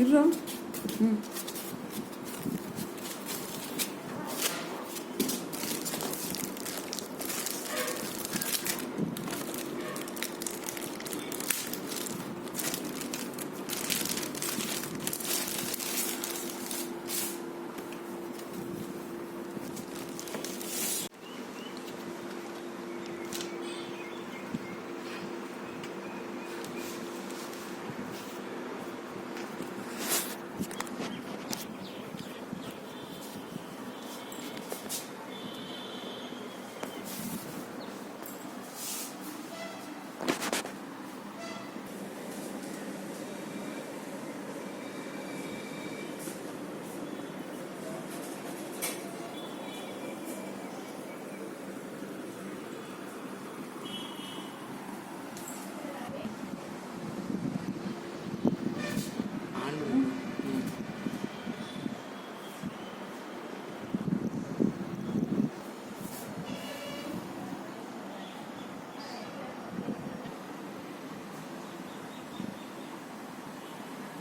ಇರ್ರೋ.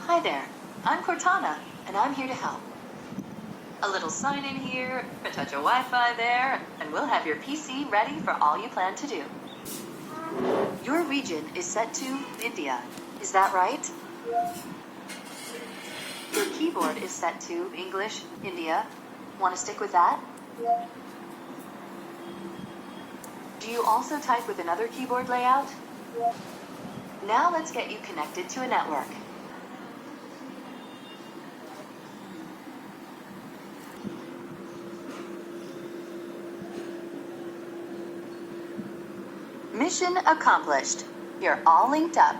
Hi there, I'm Cortana, and I'm here to help. A little sign in here, a touch of Wi-Fi there, and we'll have your PC ready for all you plan to do. Your region is set to India, is that right? Your keyboard is set to English, India. Want to stick with that? Do you also type with another keyboard layout? Now let's get you connected to a network. Mission accomplished. You're all linked up.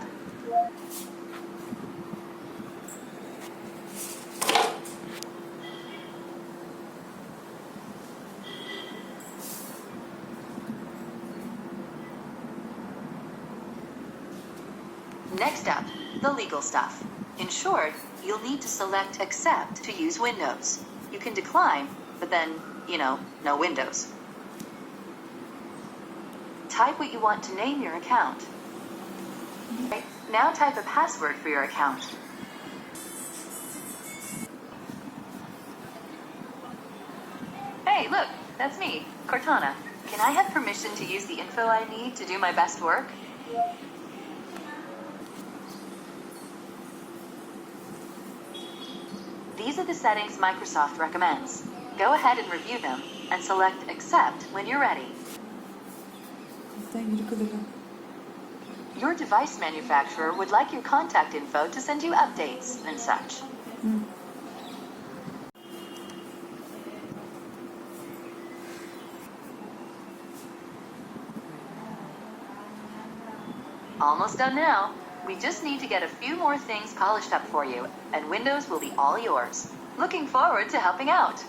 Next up, the legal stuff. In short, you'll need to select Accept to use Windows. You can decline, but then, no Windows. Type what you want to name your account. Right, now type a password for your account. Hey, look, that's me, Cortana. Can I have permission to use the info I need to do my best work? These are the settings Microsoft recommends. Go ahead and review them, and select Accept when you're ready. Your device manufacturer would like your contact info to send you updates and such. Almost done now. We just need to get a few more things polished up for you, and Windows will be all yours. Looking forward to helping out.